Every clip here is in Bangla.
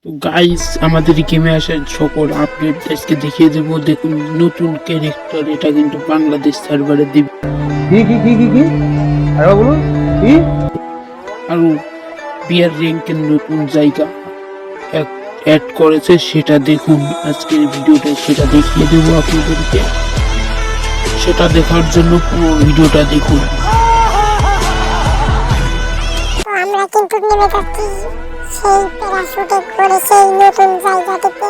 গাইস, আমাদের গেমে আসার সকল আপডেট আজকে দেখিয়ে দেবো। দেখুন নতুন ক্যারেক্টার, এটা কিন্তু বাংলাদেশ সার্ভারে দিবে। কি আরে বলুন কি আরো বিয়ার র্যাঙ্কের নতুন জায়গা অ্যাড করেছে, সেটা দেখুন আজকের ভিডিওটা, সেটা দেখিয়ে দেবো আপনাদেরকে। সেটা দেখার জন্য পুরো ভিডিওটা দেখুন। তো আমরা কিন্তু নেমে যাচ্ছি সেই প্যারাশুটে করে সেই নতুন জায়গাটিতে।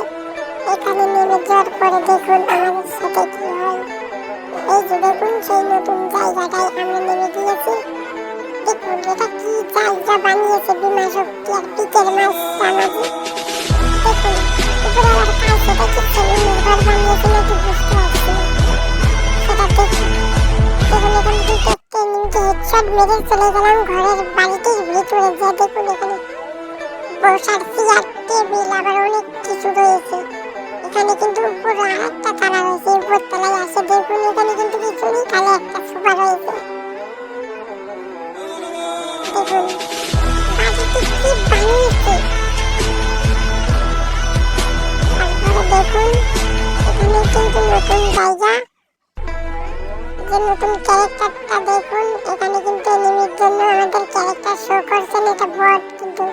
এখানে নেমে যাওয়ার পরে দেখুন আমাদের সাথে কি হয়। এই যে দেখুন সেই নতুন জায়গাটায় আমরা নেমে গিয়েছি। দেখুন এটা কি জায়গা বানিয়েছে বিমা শক্তি আর পিকের মাছ সামাজি। দেখুন উপরে আবার কাজ, সেটা কি সেলুনের ঘর বানিয়েছে নাকি বুঝতে পারছি না। সেটা দেখুন এখানে দুটো ট্রেনিংকে হেডশট মেরে চলে গেলাম ঘরের বাড়িটির ভিতরে। যে দেখুন এখানে বসার চেয়ার টেবিল আবার অনেক কিছু রয়েছে। এখানে কিন্তু উপরে আরেকটা তালা রয়েছে, উপর তলায় আসে দেখুন এখানে কিন্তু কিছু নেই, খালি একটা সোফা রয়েছে। দেখুন বাড়িটি কি বানিয়েছে। তারপরে দেখুন এখানে কিন্তু নতুন জায়গা, যে নতুন ক্যারেক্টারটা দেখুন। এখানে কিন্তু এনিমির জন্য আমাদের ক্যারেক্টার শো করছেন, এটা বট কিন্তু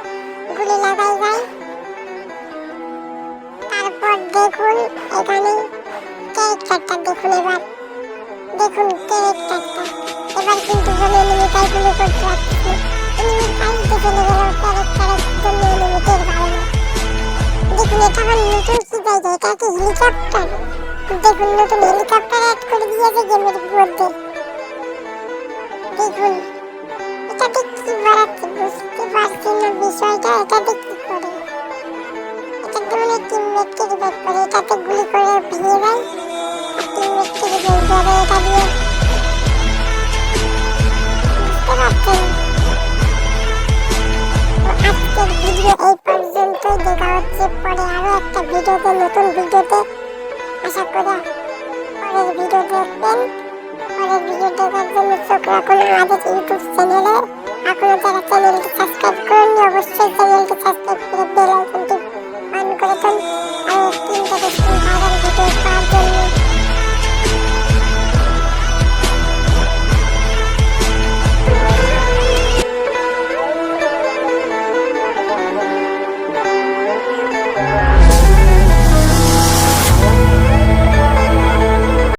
গুলি লাগাই যায়। তারপর দেখুন এখানে ক্যারেক্টারটা দেখুন, এবার দেখুন ক্যারেক্টারটা এবার কিন্তু কোনো এনিমিটাই গুলি করতে পারছে না। এনিমির কাজ দেখে গেল ক্যারেক্টারের জন্য এনিমিটের ভালো না। দেখুন এটা আমার নতুন কি জায়গা, এটা কি হেলিকপ্টার। দেখুন নতুন হেলিকপ্টার অ্যাড করে দিয়েছে গেমের মধ্যে। দেখুন এটাতে কি বাড়াচ্ছে বুঝতে পারছি না বিষয়টা। এটাতে কি করে, এটাতে মানে টিমমেটকে রিভাইভ করে, এটাতে গুলি করে ভেঙে যায় আর টিমমেটকে রিভাইভ করে এটা দিয়ে। বুঝতে পারছেন? তো আজকের ভিডিও এই পর্যন্তই, দেখা হচ্ছে পরে আরো একটা ভিডিওতে, নতুন ভিডিওতে। আশা করি পরের ভিডিও দেখবেন। পরের ভিডিও দেখার জন্য চোখ রাখুন আমাদের ইউটিউব চ্যানেলে। এখনো যারা চ্যানেলটি সাবস্ক্রাইব করেননি অবশ্যই চ্যানেলটি সাবস্ক্রাইব করে বেল